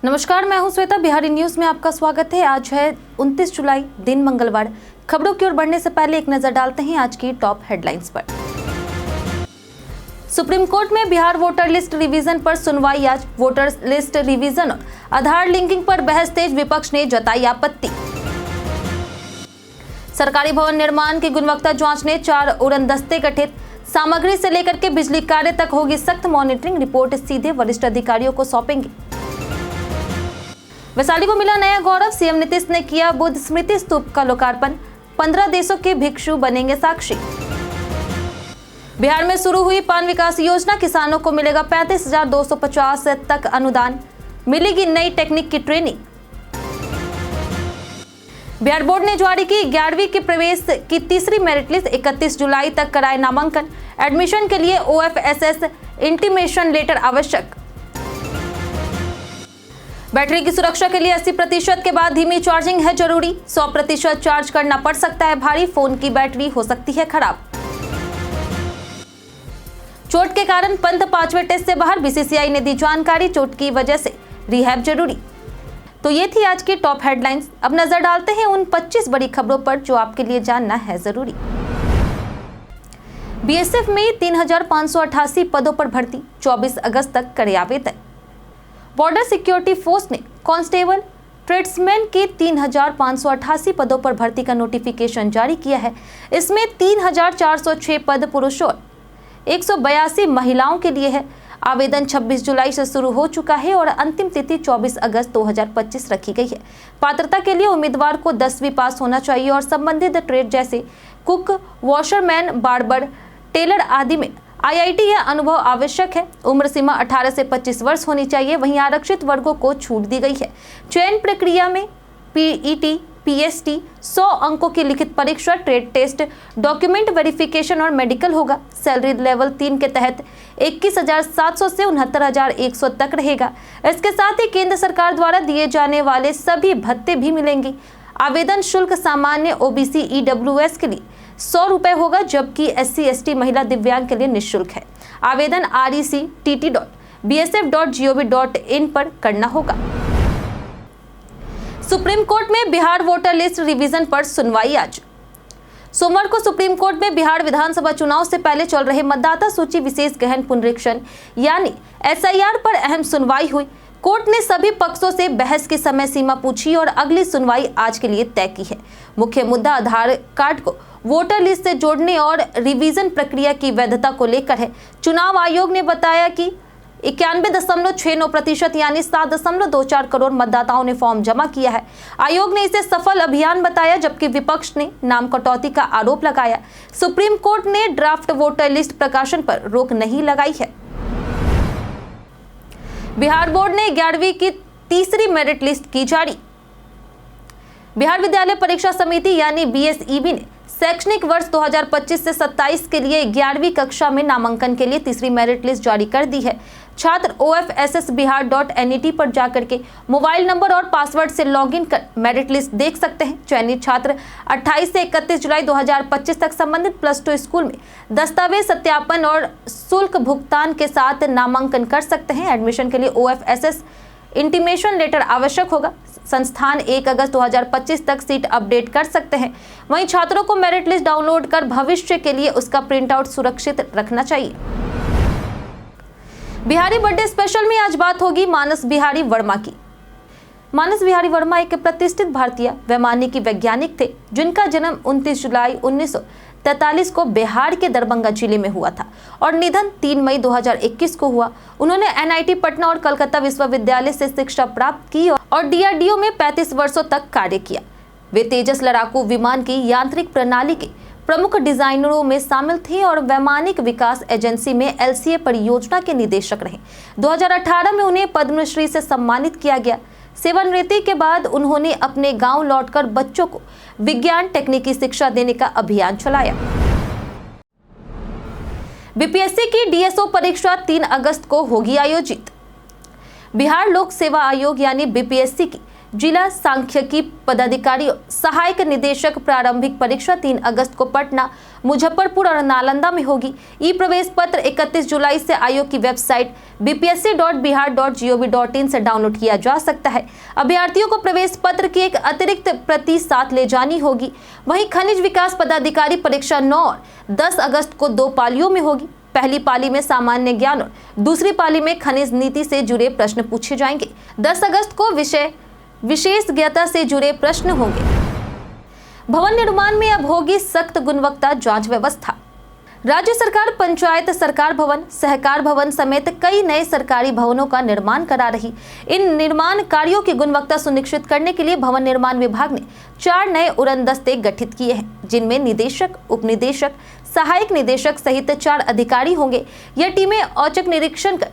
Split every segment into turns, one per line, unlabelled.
नमस्कार, मैं हूं श्वेता। बिहारी न्यूज में आपका स्वागत है। आज है 29 जुलाई, दिन मंगलवार। खबरों की ओर बढ़ने से पहले एक नजर डालते हैं आज की टॉप हेडलाइंस पर। सुप्रीम कोर्ट में बिहार वोटर लिस्ट रिवीजन पर सुनवाई आज। वोटर लिस्ट रिवीजन और आधार लिंकिंग पर बहस तेज, विपक्ष ने जताई आपत्ति। सरकारी भवन निर्माण की गुणवत्ता जांचने 4 उड़नदस्ते गठित। सामग्री से लेकर के बिजली कार्य तक होगी सख्त मॉनिटरिंग। रिपोर्ट सीधे वरिष्ठ अधिकारियों को सौंपेंगे। वैशाली को मिला नया गौरव। सीएम नीतीश ने किया बुद्ध स्मृति स्तूप का लोकार्पण। 15 देशों के भिक्षु बनेंगे साक्षी। बिहार में शुरू हुई पान विकास योजना, किसानों को मिलेगा 35,250 तक अनुदान। मिलेगी नई टेक्निक की ट्रेनिंग। बिहार बोर्ड ने जारी की 11वीं के प्रवेश की तीसरी मेरिट लिस्ट। 31 जुलाई तक कराए नामांकन। एडमिशन के लिए OFSS इंटीमेशन लेटर आवश्यक। बैटरी की सुरक्षा के लिए 80% के बाद धीमी चार्जिंग है जरूरी। 100% चार्ज करना पड़ सकता है भारी। फोन की बैटरी हो सकती है खराब। चोट के कारण पंत 5वें टेस्ट से बाहर। BCCI ने दी जानकारी, चोट की वजह से रिहैब जरूरी। तो ये थी आज की टॉप हेडलाइंस। अब नजर डालते हैं उन 25 बड़ी खबरों पर जो आपके लिए जानना है जरूरी। BSF में 3,588 पदों पर भर्ती। 24 अगस्त तक करे आवेदन। बॉर्डर सिक्योरिटी फोर्स ने कांस्टेबल ट्रेड्समैन के 3,588 पदों पर भर्ती का नोटिफिकेशन जारी किया है। इसमें 3,406 पद पुरुषों और 182 महिलाओं के लिए है। आवेदन 26 जुलाई से शुरू हो चुका है और अंतिम तिथि 24 अगस्त 2025 रखी गई है। पात्रता के लिए उम्मीदवार को 10वीं पास होना चाहिए और संबंधित ट्रेड जैसे कुक, वॉशरमैन, बार्बर, टेलर आदि में IIT या अनुभव आवश्यक है। उम्र सीमा 18 से 25 वर्ष होनी चाहिए। वहीं आरक्षित वर्गों को छूट दी गई है। चयन प्रक्रिया में PET, PST, 100 अंकों की लिखित परीक्षा, ट्रेड टेस्ट, डॉक्यूमेंट वेरिफिकेशन और मेडिकल होगा। सैलरी लेवल 3 के तहत 21,700 से 69,100 तक रहेगा। इसके साथ ही केंद्र सरकार द्वारा दिए जाने वाले सभी भत्ते भी मिलेंगे। आवेदन शुल्क सामान्य OBC EWS के लिए 100 रुपए होगा, जबकि SC ST महिला दिव्यांग के लिए निःशुल्क है। आवेदन rec.tt.bsf.gov.in पर करना होगा। सुप्रीम कोर्ट में बिहार वोटर लिस्ट रिवीजन पर सुनवाई आज। सोमवार को सुप्रीम कोर्ट में बिहार विधानसभा चुनाव से पहले चल रहे मतदाता सूची विशेष गहन पुनरीक्षण यानी SIR पर अहम सुनवाई हुई। कोर्ट ने सभी पक्षों से बहस की समय सीमा पूछी और अगली सुनवाई आज के लिए तय की है। मुख्य मुद्दा आधार कार्ड को वोटर लिस्ट से जोड़ने और रिवीजन प्रक्रिया की वैधता को लेकर है। चुनाव आयोग ने बताया कि 91.69% यानी 7.24 करोड़ मतदाताओं ने फॉर्म जमा किया है। आयोग ने इसे सफल अभियान बताया, जबकि विपक्ष ने नाम कटौती का आरोप लगाया। सुप्रीम कोर्ट ने ड्राफ्ट वोटर लिस्ट प्रकाशन पर रोक नहीं लगाई है। बिहार बोर्ड ने 11वीं की तीसरी मेरिट लिस्ट की जारी। बिहार विद्यालय परीक्षा समिति यानी BSEB ने शैक्षणिक वर्ष 2025 से 27 के लिए 11वीं कक्षा में नामांकन के लिए तीसरी मेरिट लिस्ट जारी कर दी है। छात्र OFSSBihar.net पर जाकर के मोबाइल नंबर और पासवर्ड से लॉगिन कर मेरिट लिस्ट देख सकते हैं। चयनित छात्र 28 से 31 जुलाई 2025 तक संबंधित +2 स्कूल में दस्तावेज सत्यापन और शुल्क भुगतान के साथ नामांकन कर सकते हैं। एडमिशन के लिए OFSS इंटीमेशन लेटर आवश्यक होगा। संस्थान 1 अगस्त 2025 तक सीट अपडेट कर सकते हैं। वहीं छात्रों को मेरिट लिस्ट डाउनलोड कर भविष्य के लिए उसका प्रिंट आउट सुरक्षित रखना चाहिए। बिहारी बर्थडे स्पेशल में आज बात होगी मानस बिहारी वर्मा की। मानस बिहारी वर्मा एक प्रतिष्ठित भारतीय वैमानिक वैज्ञानिक थे, जिनका जन्म 29 जुलाई 1943 को बिहार के दरभंगा जिले में हुआ था और निधन 3 मई 2021 को हुआ। उन्होंने NIT पटना और कलकत्ता विश्वविद्यालय से शिक्षा प्राप्त की और DRDO में 35 वर्षों तक कार्य किया। वे तेजस लड़ाकू विमान की यांत्रिक प्रणाली के प्रमुख डिजाइनरों में शामिल थे और वैमानिक विकास एजेंसी में LCA परियोजना के निदेशक रहे। 2018 में उन्हें पद्मश्री से सम्मानित किया गया। सेवानिवृत्ति के बाद उन्होंने अपने गांव लौटकर बच्चों को विज्ञान तकनीकी शिक्षा देने का अभियान चलाया। BPSC की DSO परीक्षा 3 अगस्त को होगी आयोजित। बिहार लोक सेवा आयोग यानी BPSC की जिला सांख्यिकी पदाधिकारी और सहायक निदेशक प्रारंभिक परीक्षा 3 अगस्त को पटना, मुजफ्फरपुर और नालंदा में होगी। ई प्रवेश पत्र 31 जुलाई से आयोग की वेबसाइट bpsc.bihar.gov.in से डाउनलोड किया जा सकता है। अभ्यर्थियों को प्रवेश पत्र की एक अतिरिक्त प्रति साथ ले जानी होगी। वहीं खनिज विकास पदाधिकारी परीक्षा 9 और 10 अगस्त को 2 पालियों में होगी। पहली पाली में सामान्य ज्ञान और दूसरी पाली में खनिज नीति से जुड़े प्रश्न पूछे जाएंगे। 10 अगस्त को विशेषज्ञता से जुड़े प्रश्न होंगे। भवन निर्माण में अब होगी सख्त गुणवत्ता जांच व्यवस्था। राज्य सरकार पंचायत सरकार भवन, सहकार भवन समेत कई नए सरकारी भवनों का निर्माण करा रही। इन निर्माण कार्यों की गुणवत्ता सुनिश्चित करने के लिए भवन निर्माण विभाग ने 4 नए उड़न दस्ते गठित किए हैं, जिनमें निदेशक, उप निदेशक, सहायक निदेशक सहित 4 अधिकारी होंगे। यह टीमें औचक निरीक्षण कर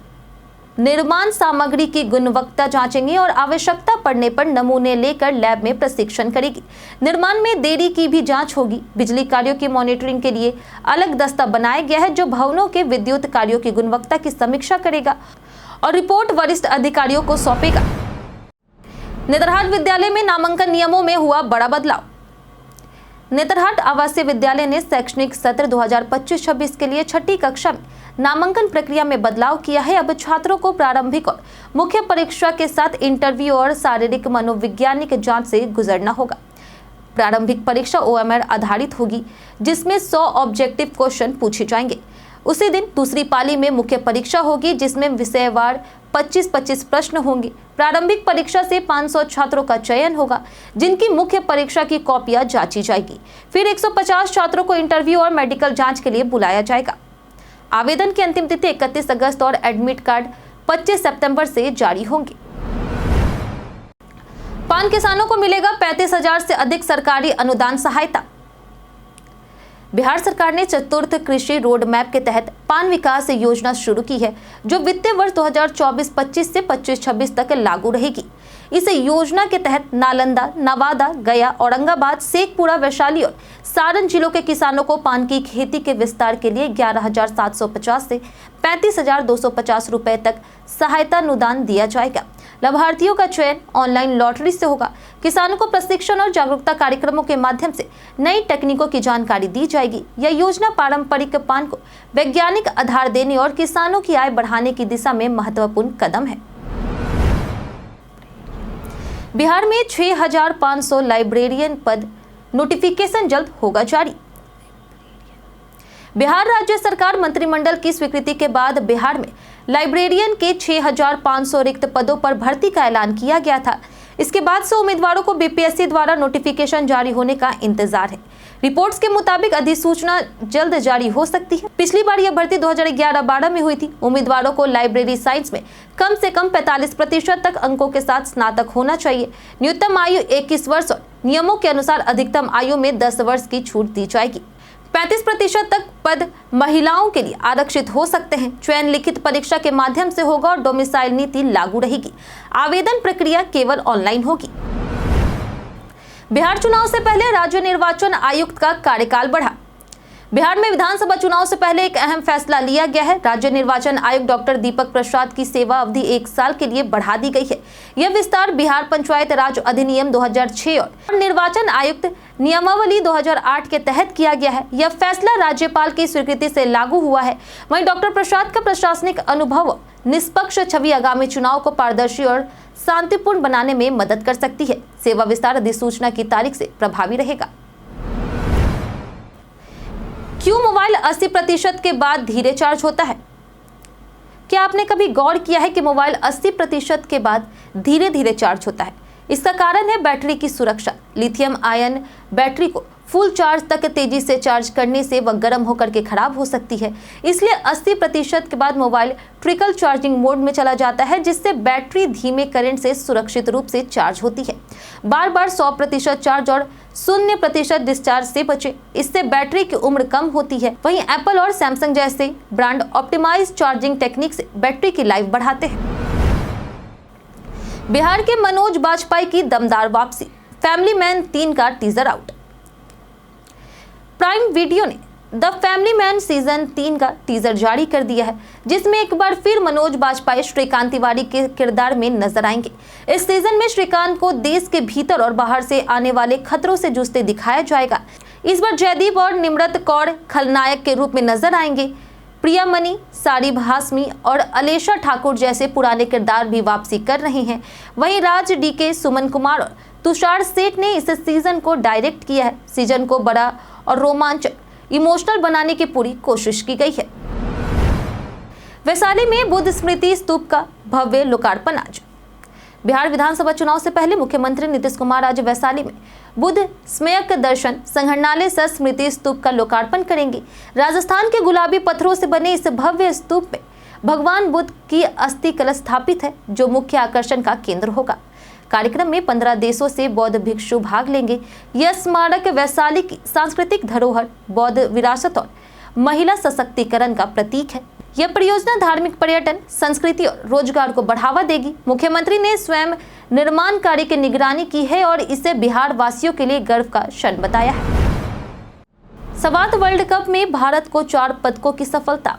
निर्माण सामग्री की गुणवत्ता जांचेंगी और आवश्यकता पड़ने पर नमूने लेकर लैब में प्रशिक्षण करेगी। निर्माण में देरी की भी जांच होगी। बिजली कार्यों की मॉनिटरिंग के लिए अलग दस्ता बनाया गया है, जो भवनों के विद्युत कार्यों की गुणवत्ता की समीक्षा करेगा और रिपोर्ट वरिष्ठ अधिकारियों को सौंपेगा। नेतरहाट विद्यालय में नामांकन नियमों में हुआ बड़ा बदलाव। नेतरहाट आवासीय विद्यालय ने शैक्षणिक सत्र 2025-26 के लिए 6ठी कक्षा में नामांकन प्रक्रिया में बदलाव किया है। अब छात्रों को प्रारंभिक और मुख्य परीक्षा के साथ इंटरव्यू और शारीरिक मनोवैज्ञानिक जांच से गुजरना होगा। प्रारंभिक परीक्षा OMR आधारित होगी, जिसमें 100 ऑब्जेक्टिव क्वेश्चन पूछे जाएंगे। उसी दिन दूसरी पाली में मुख्य परीक्षा होगी, जिसमें विषयवार 25-25 प्रश्न होंगे। प्रारंभिक परीक्षा से 500 छात्रों का चयन होगा, जिनकी मुख्य परीक्षा की कॉपियां जांची जाएगी। फिर 150 छात्रों को इंटरव्यू और मेडिकल जांच के लिए बुलाया जाएगा। आवेदन की अंतिम तिथि 31 अगस्त और एडमिट कार्ड 25 सितंबर से जारी होंगे। पान किसानों को मिलेगा 35,000 से अधिक सरकारी अनुदान सहायता। बिहार सरकार ने चतुर्थ कृषि रोड मैप के तहत पान विकास योजना शुरू की है, जो वित्तीय वर्ष 2024-25 से 25-26 तक लागू रहेगी। इस योजना के तहत नालंदा, नवादा, गया, औरंगाबाद, शेखपुरा, वैशाली और सारण जिलों के किसानों को पान की खेती के विस्तार के लिए 11,750 से 35,250 रुपए तक सहायता अनुदान दिया जाएगा। लाभार्थियों का चयन ऑनलाइन लॉटरी से होगा। किसानों को प्रशिक्षण और जागरूकता कार्यक्रमों के माध्यम से नई तकनीकों की जानकारी दी जाएगी। यह योजना पारंपरिक पान को वैज्ञानिक आधार देने और किसानों की आय बढ़ाने की दिशा में महत्वपूर्ण कदम है। बिहार में 6,500 लाइब्रेरियन पद, नोटिफिकेशन जल्द होगा जारी। बिहार राज्य सरकार मंत्रिमंडल की स्वीकृति के बाद बिहार में लाइब्रेरियन के 6,500 रिक्त पदों पर भर्ती का ऐलान किया गया था। इसके बाद से उम्मीदवारों को BPSC द्वारा नोटिफिकेशन जारी होने का इंतजार है। रिपोर्ट्स के मुताबिक अधिसूचना जल्द जारी हो सकती है। पिछली बार यह भर्ती 2011-12 में हुई थी। उम्मीदवारों को लाइब्रेरी साइंस में कम से कम 45% तक अंकों के साथ स्नातक होना चाहिए। न्यूनतम आयु 21 वर्ष और नियमों के अनुसार अधिकतम आयु में 10 वर्ष की छूट दी जाएगी। 35% तक पद महिलाओं के लिए आरक्षित हो सकते हैं। चयन लिखित परीक्षा के माध्यम से होगा और डोमिसाइल नीति लागू रहेगी। आवेदन प्रक्रिया केवल ऑनलाइन होगी। बिहार चुनाव से पहले राज्य निर्वाचन आयुक्त का कार्यकाल बढ़ा। बिहार में विधानसभा चुनाव से पहले एक अहम फैसला लिया गया है। राज्य निर्वाचन आयुक्त डॉक्टर दीपक प्रसाद की सेवा अवधि 1 साल के लिए बढ़ा दी गई है। यह विस्तार बिहार पंचायत राज अधिनियम 2006 और निर्वाचन आयुक्त नियमावली 2008 के तहत किया गया है। यह फैसला राज्यपाल की स्वीकृति से लागू हुआ है। वहीं डॉक्टर प्रसाद का प्रशासनिक अनुभव, निष्पक्ष छवि आगामी चुनाव को पारदर्शी और शांतिपूर्ण बनाने में मदद कर सकती है। सेवा विस्तार अधिसूचना की तारीख से प्रभावी रहेगा। क्यों मोबाइल 80% के बाद धीरे चार्ज होता है? क्या आपने कभी गौर किया है कि मोबाइल 80% के बाद धीरे धीरे चार्ज होता है? इसका कारण है बैटरी की सुरक्षा। लिथियम आयन बैटरी को फुल चार्ज तक तेजी से चार्ज करने से वह गर्म होकर के खराब हो सकती है। इसलिए 80% के बाद मोबाइल ट्रिकल चार्जिंग मोड में चला जाता है, जिससे बैटरी धीमे करंट से सुरक्षित रूप से चार्ज होती है। बार बार 100% चार्ज और 0% डिस्चार्ज से बचे, इससे बैटरी की उम्र कम होती है। वहीं एप्पल और सैमसंग जैसे ब्रांड ऑप्टिमाइज चार्जिंग टेक्निक से बैटरी की लाइफ बढ़ाते हैं। बिहार के मनोज बाजपेयी की दमदार वापसी, फैमिली मैन 3 का टीजर आउट। प्राइम वीडियो ने द फैमिली मैन सीजन 3 का टीजर जारी कर दिया है, जिसमें एक बार फिर मनोज बाजपेयी श्रीकांत तिवारी के किरदार में नजर आएंगे। इस सीजन में श्रीकांत को देश के भीतर और बाहर से आने वाले खतरों से जूझते दिखाया जाएगा। इस बार जयदीप और निम्रत कौर खलनायक के रूप में नजर आएंगे। प्रियामणि, सारिब हाशमी और अलेशा ठाकुर जैसे पुराने किरदार भी वापसी कर रहे हैं। वहीं राज डीके, सुमन कुमार और तुषार सेठ ने इस सीजन को डायरेक्ट किया है। सीजन को बड़ा और रोमांचक, इमोशनल बनाने की पूरी कोशिश की गई है। वैशाली में बुद्ध स्मृति स्तूप का भव्य लोकार्पण आज। बिहार विधानसभा चुनाव से पहले मुख्यमंत्री नीतीश कुमार आज वैशाली में बुद्ध स्मयक दर्शन संग्रहालय सह स्मृति स्तूप का लोकार्पण करेंगे। राजस्थान के गुलाबी पत्थरों से बने इस भव्य स्तूप में भगवान बुद्ध की अस्थि कलश स्थापित है, जो मुख्य आकर्षण का केंद्र होगा। कार्यक्रम में 15 देशों से बौद्ध भिक्षु भाग लेंगे। यह स्मारक वैशाली की सांस्कृतिक धरोहर, बौद्ध विरासत और महिला सशक्तिकरण का प्रतीक है। यह परियोजना धार्मिक पर्यटन, संस्कृति और रोजगार को बढ़ावा देगी। मुख्यमंत्री ने स्वयं निर्माण कार्य की निगरानी की है और इसे बिहार वासियों के लिए गर्व का क्षण बताया है। सवात वर्ल्ड कप में भारत को 4 पदकों की सफलता।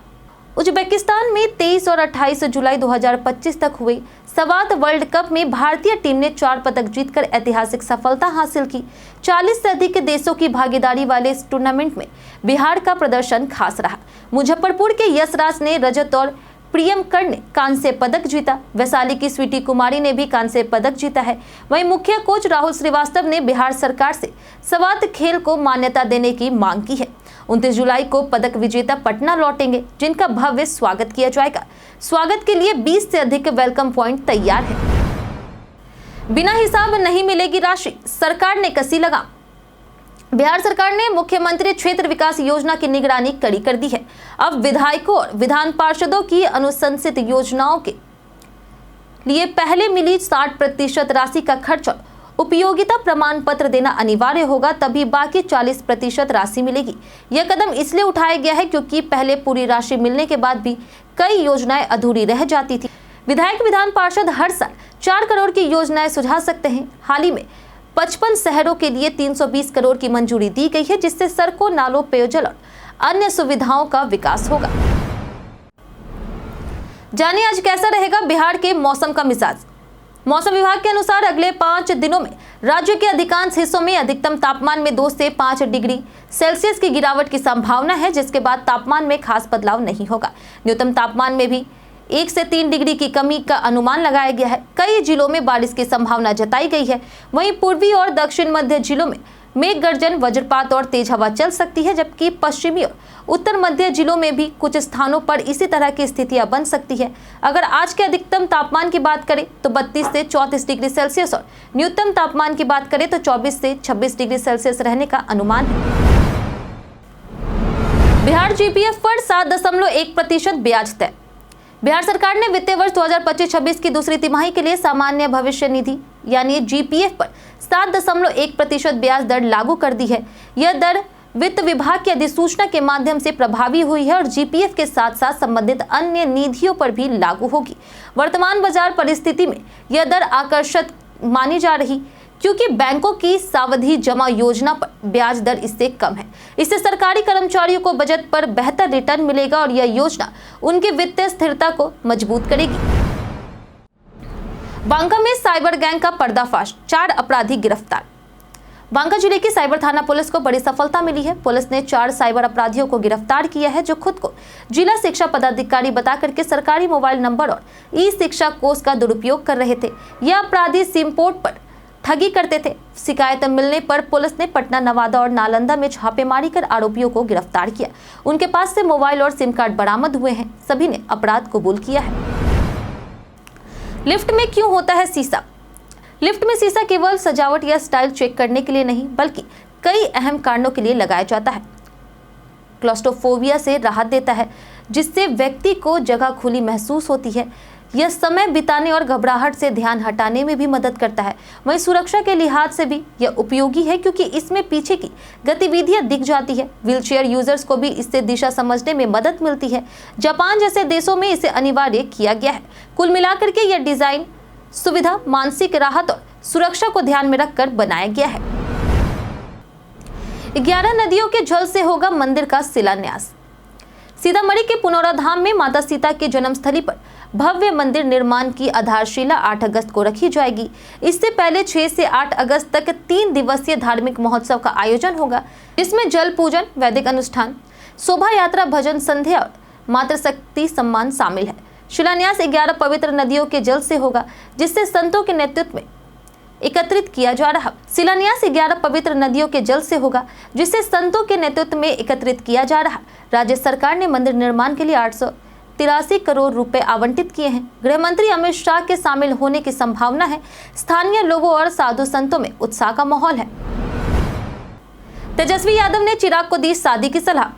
उज्बेकिस्तान में 23 और 28 जुलाई 2025 तक हुए सवात वर्ल्ड कप में भारतीय टीम ने 4 पदक जीतकर ऐतिहासिक सफलता हासिल की। 40 से अधिक देशों की भागीदारी वाले इस टूर्नामेंट में बिहार का प्रदर्शन खास रहा। मुजफ्फरपुर के यशराज ने रजत और प्रियमकर ने कांस्य पदक जीता। वैशाली की स्वीटी कुमारी ने भी कांस्य पदक जीता है। वहीं मुख्य कोच राहुल श्रीवास्तव ने बिहार सरकार से सवात खेल को मान्यता देने की मांग की है। 29 जुलाई को पदक विजेता पटना लौटेंगे, जिनका भव्य स्वागत किया जाएगा। स्वागत के लिए 20 से अधिक वेलकम पॉइंट तैयार है। बिना हिसाब नहीं मिलेगी राशि, सरकार ने कसी लगाम। बिहार सरकार ने मुख्यमंत्री क्षेत्र विकास योजना की निगरानी कड़ी कर दी है। अब विधायकों और विधान पार्षदों की अनुशंसित योजनाओं के लिए पहले मिली 60% राशि का खर्च और उपयोगिता प्रमाण पत्र देना अनिवार्य होगा, तभी बाकी 40% राशि मिलेगी। यह कदम इसलिए उठाया गया है क्योंकि पहले पूरी राशि मिलने के बाद भी कई योजनाएं अधूरी रह जाती थी। विधायक विधान पार्षद हर साल 4 करोड़ की योजनाएं सुझा सकते हैं। हाल ही में 55 शहरों के लिए 320 करोड़ की मंजूरी दी गई है, जिससे सड़कों, नालों, पेयजल और अन्य सुविधाओं का विकास होगा। जानिए आज कैसा रहेगा बिहार के मौसम का मिजाज। मौसम विभाग के अनुसार अगले 5 दिनों में राज्य के अधिकांश हिस्सों में अधिकतम तापमान में 2 से 5 डिग्री सेल्सियस की गिरावट की संभावना है, जिसके बाद तापमान में खास बदलाव नहीं होगा। न्यूनतम तापमान में भी 1 से 3 डिग्री की कमी का अनुमान लगाया गया है। कई जिलों में बारिश की संभावना जताई गई है। वहीं पूर्वी और दक्षिण मध्य जिलों में मेघ गर्जन, वज्रपात और तेज हवा चल सकती है, जबकि पश्चिमी और उत्तर मध्य जिलों में भी कुछ स्थानों पर इसी तरह की स्थितियां बन सकती है। अगर आज के अधिकतम तापमान की बात करें तो 32 से 34 डिग्री सेल्सियस और न्यूनतम तापमान की बात करें तो 24 से 26 डिग्री सेल्सियस रहने का अनुमान है। बिहार जीपीएफ पर 7.1% ब्याज तय। बिहार सरकार ने वित्तीय वर्ष 2025-26 की दूसरी तिमाही के लिए सामान्य भविष्य निधि यानी जीपीएफ पर 7.1% ब्याज दर लागू कर दी है। यह दर वित्त विभाग की अधिसूचना के माध्यम से प्रभावी हुई है और जीपीएफ के साथ साथ संबंधित अन्य निधियों पर भी लागू होगी। वर्तमान बाजार परिस्थिति में यह दर आकर्षक मानी जा रही, क्योंकि बैंकों की सावधि जमा योजना पर ब्याज दर इससे कम है। इससे सरकारी कर्मचारियों को बजट पर बेहतर रिटर्न मिलेगा और यह योजना उनकी वित्तीय स्थिरता को मजबूत करेगी। बांका में साइबर गैंग का पर्दाफाश, 4 अपराधी गिरफ्तार। बांका जिले की साइबर थाना पुलिस को बड़ी सफलता मिली है। पुलिस ने 4 साइबर अपराधियों को गिरफ्तार किया है, जो खुद को जिला शिक्षा पदाधिकारी बता करके सरकारी मोबाइल नंबर और ई शिक्षा कोष का दुरुपयोग कर रहे थे। यह अपराधी सिम पोर्ट पर ठगी करते थे। शिकायत मिलने पर पुलिस ने पटना, नवादा और नालंदा में छापेमारी कर आरोपियों को गिरफ्तार किया। उनके पास से मोबाइल और सिम कार्ड बरामद हुए हैं। सभी ने अपराध कबूल किया है। लिफ्ट में क्यों होता है शीशा? लिफ्ट में शीशा केवल सजावट या स्टाइल चेक करने के लिए नहीं, बल्कि कई अहम कारणों के लिए लगाया जाता है। क्लॉस्ट्रोफोबिया से राहत देता है, जिससे व्यक्ति को जगह खुली महसूस होती है। यह समय बिताने और घबराहट से ध्यान हटाने में भी मदद करता है। वहीं सुरक्षा के लिहाज से भी यह उपयोगी है, क्योंकि इसमें पीछे की गतिविधियां दिख जाती है। व्हीलचेयर यूजर्स को भी इससे दिशा समझने में मदद मिलती है। जापान जैसे देशों में इसे अनिवार्य किया गया है। कुल मिलाकर के यह डिजाइन सुविधा, मानसिक राहत और सुरक्षा को ध्यान में रखकर बनाया गया है। 11 नदियों के जल से होगा मंदिर का शिलान्यास। सीतामढ़ी के पुनौरा धाम में माता सीता के जन्मस्थली पर भव्य मंदिर निर्माण की आधारशिला 8 अगस्त को रखी जाएगी। इससे पहले 6 से 8 अगस्त तक 3 दिवसीय धार्मिक महोत्सव का आयोजन होगा, जिसमें जल पूजन, वैदिक अनुष्ठान, शोभा यात्रा, भजन संध्या और मातृशक्ति सम्मान शामिल है। शिलान्यास 11 पवित्र नदियों के जल से होगा, जिससे संतों के नेतृत्व में एकत्रित किया जा रहा। शिलान्यास 11 पवित्र नदियों के जल से होगा, जिससे संतों के नेतृत्व में एकत्रित किया जा रहा। राज्य सरकार ने मंदिर निर्माण के लिए 883 करोड़ रुपए आवंटित किए हैं। गृह मंत्री अमित शाह के शामिल होने की संभावना है। स्थानीय लोगों और साधु संतों में उत्साह का माहौल है। तेजस्वी यादव ने चिराग को दी शादी की सलाह।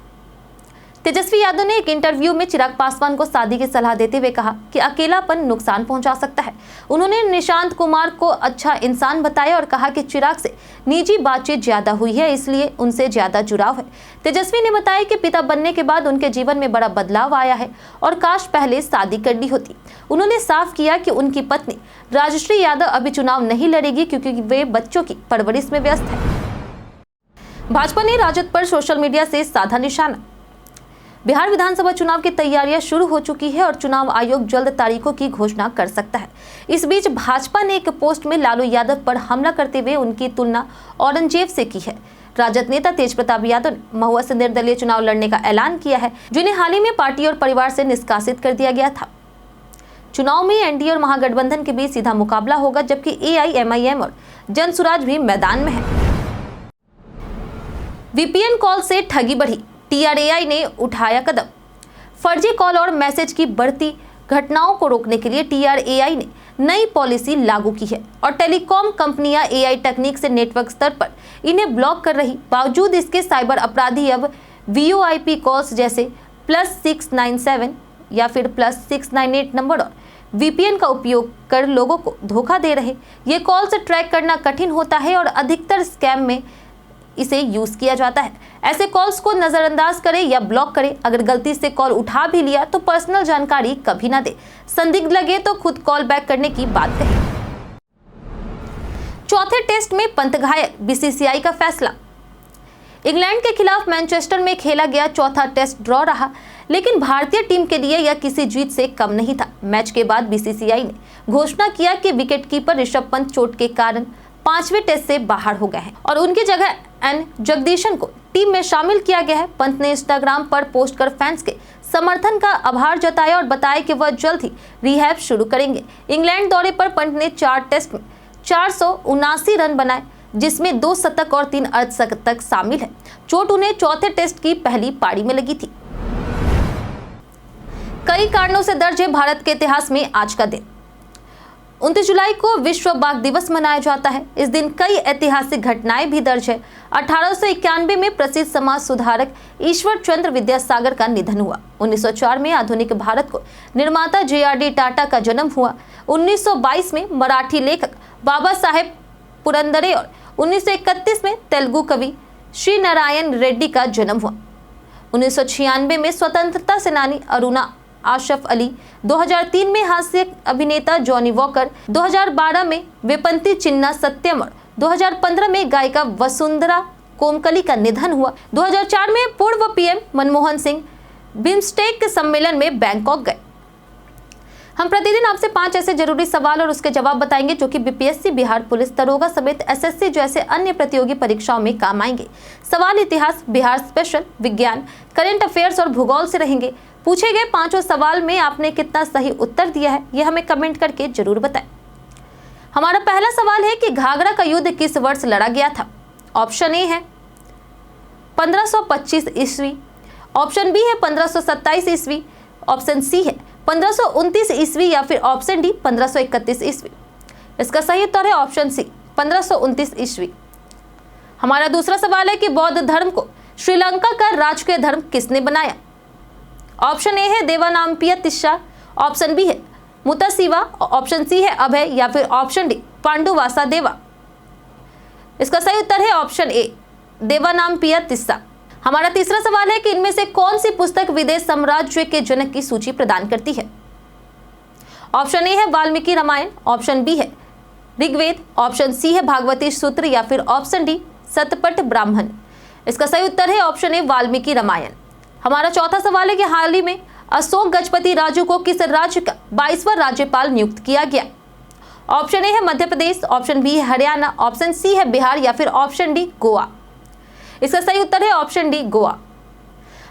तेजस्वी यादव ने एक इंटरव्यू में चिराग पासवान को शादी की सलाह देते हुए कहा कि अकेलापन नुकसान पहुंचा सकता है। उन्होंने निशांत कुमार को अच्छा इंसान बताया और कहा कि चिराग से निजी बातचीत ज्यादा हुई है, इसलिए उनसे ज्यादा जुड़ाव है। तेजस्वी ने बताया कि पिता बनने के बाद उनके जीवन में बड़ा बदलाव आया है और काश पहले शादी कर ली होती। उन्होंने साफ किया कि उनकी पत्नी राजश्री यादव अभी चुनाव नहीं लड़ेगी, क्योंकि वे बच्चों की परवरिश में व्यस्त है। भाजपा ने राजद पर सोशल मीडिया से साधा निशाना। बिहार विधानसभा चुनाव की तैयारियां शुरू हो चुकी है और चुनाव आयोग जल्द तारीखों की घोषणा कर सकता है। इस बीच भाजपा ने एक पोस्ट में लालू यादव पर हमला करते हुए उनकी तुलना औरंगजेब से की है। राजद नेता तेज प्रताप यादव ने महुआ से निर्दलीय चुनाव लड़ने का ऐलान किया है, जिन्हें हाल ही में पार्टी और परिवार से निष्कासित कर दिया गया था। चुनाव में एनडीए और महागठबंधन के बीच सीधा मुकाबला होगा, जबकि एआईएमआईएम और जनसुराज भी मैदान में है। वीपीएन कॉल से ठगी बढ़ी, टीआरएआई ने उठाया कदम। फर्जी कॉल और मैसेज की बढ़ती घटनाओं को रोकने के लिए टीआरएआई ने नई पॉलिसी लागू की है और टेलीकॉम कंपनियां एआई तकनीक से नेटवर्क स्तर पर इन्हें ब्लॉक कर रही। बावजूद इसके साइबर अपराधी अब वीओआईपी कॉल्स जैसे +697 या फिर +698 नंबर और वीपीएन का उपयोग कर लोगों को धोखा दे रहे। ये कॉल्स ट्रैक करना कठिन होता है और अधिकतर स्कैम में इसे यूज किया जाता है। ऐसे कॉल्स को नजरअंदाज करें या ब्लॉक करें। अगर गलती से कॉल उठा भी लिया तो पर्सनल जानकारी कभी ना दे। संदिग्ध लगे तो खुद कॉल बैक करने की बात कहें। चौथे टेस्ट में पंत घायल, बीसीसीआई का फैसला। इंग्लैंड के खिलाफ मैनचेस्टर में खेला गया चौथा टेस्ट ड्रॉ रहा, लेकिन भारतीय टीम के लिए यह किसी जीत से कम नहीं था। मैच के बाद बीसीसीआई ने घोषणा किया कि विकेटकीपर ऋषभ पंत चोट के कारण 5वें टेस्ट से बाहर हो गए हैं और उनकी जगह एन जगदीशन को टीम में शामिल किया गया है। पंत ने इंस्टाग्राम पर पोस्ट कर फैंस के समर्थन का आभार जताया और बताया कि वह जल्द ही रिहैब शुरू करेंगे। इंग्लैंड दौरे पर पंत ने 4 टेस्ट में 479 रन बनाए, जिसमें 2 शतक और 3 अर्धशतक शामिल है। चोट उन्हें चौथे टेस्ट की पहली पारी में लगी थी। कई कारणों से दर्ज है भारत के इतिहास में आज का दिन। 29 जुलाई को विश्व बाघ दिवस मनाया जाता है। इस दिन कई ऐतिहासिक घटनाएं भी दर्ज है। 1891 में प्रसिद्ध समाज सुधारक ईश्वर चंद्र विद्यासागर का निधन हुआ। 1904 में आधुनिक भारत को निर्माता जेआरडी टाटा का जन्म हुआ। 1922 में मराठी लेखक बाबा साहेब पुरंदरे और 1931 में तेलुगु कवि श्री नारायण रेड्डी का जन्म हुआ। 1996 में स्वतंत्रता सेनानी अरुणा आशफ अली, 2003 में हास्य अभिनेता जॉनी वॉकर, 2012 में वेपंती चिन्ना सत्यम और 2015 में गायिका वसुंधरा कोमकली का निधन हुआ। 2004 में पूर्व पीएम मनमोहन सिंह बिम्स्टेक के सम्मेलन में बैंकॉक गए। हम प्रतिदिन आपसे 5 ऐसे जरूरी सवाल और उसके जवाब बताएंगे जो कि बीपीएससी, बिहार पुलिस दरोगा समेत एसएससी जैसे अन्य प्रतियोगी परीक्षाओं में काम आएंगे। सवाल इतिहास, बिहार स्पेशल, विज्ञान, करंट अफेयर्स और भूगोल से रहेंगे। पूछे गए 5 सवाल में आपने कितना सही उत्तर दिया है, यह हमें कमेंट करके जरूर बताएं। हमारा पहला सवाल है कि घाघरा का युद्ध किस वर्ष लड़ा गया था। ऑप्शन ए है 1525 ईस्वी, ऑप्शन बी है 1527 ईस्वी, ऑप्शन सी है 1529 ईस्वी या फिर ऑप्शन डी 1531 ईस्वी। इसका सही उत्तर है ऑप्शन सी 1529 ईस्वी। हमारा दूसरा सवाल है कि बौद्ध धर्म को श्रीलंका का राजकीय धर्म किसने बनाया। ऑप्शन ए है देवानाम्पिया तिस्सा, ऑप्शन बी है मुत्तासिवा, ऑप्शन सी है अभय या फिर ऑप्शन डी पांडुवासा देवा। इसका सही उत्तर है ऑप्शन ए देवानाम्पिया तिस्सा। हमारा तीसरा सवाल है कि इनमें से कौन सी पुस्तक विदेश साम्राज्य के जनक की सूची प्रदान करती है। ऑप्शन ए है वाल्मीकि रामायण, ऑप्शन बी है ऋग्वेद, ऑप्शन सी है भागवती सूत्र या फिर ऑप्शन डी सतपट ब्राह्मण। इसका सही उत्तर है ऑप्शन ए वाल्मीकि रामायण। हमारा चौथा सवाल है कि हाल ही में अशोक गजपति राजू को किस राज्य का 22वां राज्यपाल नियुक्त किया गया। ऑप्शन ए है मध्य प्रदेश, ऑप्शन बी है हरियाणा, ऑप्शन सी है बिहार या फिर ऑप्शन डी गोवा। इसका सही उत्तर है ऑप्शन डी गोवा।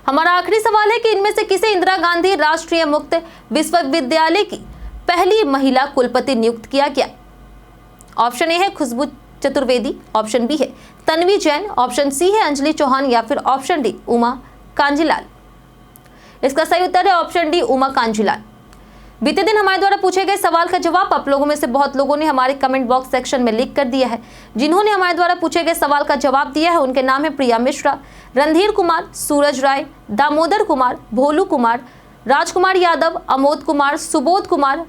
हमारा आखिरी सवाल है कि इनमें से किसे इंदिरा गांधी राष्ट्रीय मुक्त विश्वविद्यालय की पहली महिला कुलपति नियुक्त किया गया। ऑप्शन ए है खुशबू चतुर्वेदी, ऑप्शन बी है तन्वी जैन, ऑप्शन सी है अंजलि चौहान या फिर ऑप्शन डी उमा कांजीलाल। इसका सही उत्तर है ऑप्शन डी उमा कांजीलाल। बीते दिन हमारे द्वारा पूछे गए सवाल का जवाब आप लोगों में से बहुत लोगों ने हमारे कमेंट बॉक्स सेक्शन में लिख कर दिया है। जिन्होंने हमारे द्वारा पूछे गए सवाल का जवाब दिया है उनके नाम है प्रिया मिश्रा, रणधीर कुमार, सूरज राय, दामोदर कुमार, भोलू कुमार, राजकुमार यादव, अमोद कुमार, सुबोध कुमार,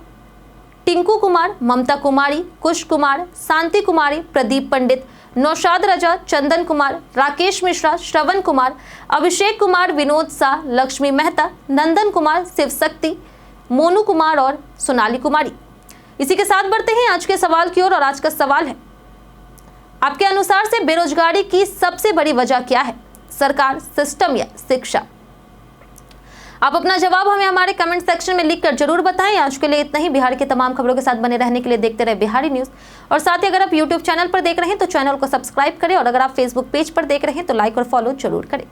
टिंकू कुमार, ममता कुमारी, कुश कुमार, शांति कुमारी, प्रदीप पंडित, नौशाद रजा, चंदन कुमार, राकेश मिश्रा, श्रवण कुमार, अभिषेक कुमार, विनोद शाह, लक्ष्मी मेहता, नंदन कुमार, शिव शक्ति, मोनू कुमार और सोनाली कुमारी। इसी के साथ बढ़ते हैं आज के सवाल की ओर और आज का सवाल है, आपके अनुसार से बेरोजगारी की सबसे बड़ी वजह क्या है, सरकार, सिस्टम या शिक्षा। आप अपना जवाब हमें हमारे कमेंट सेक्शन में लिखकर जरूर बताएं। आज के लिए इतना ही। बिहार की तमाम खबरों के साथ बने रहने के लिए देखते रहे बिहारी न्यूज और साथ ही अगर आप यूट्यूब चैनल पर देख रहे हैं तो चैनल को सब्सक्राइब करें और अगर आप फेसबुक पेज पर देख रहे हैं तो लाइक और फॉलो जरूर करें।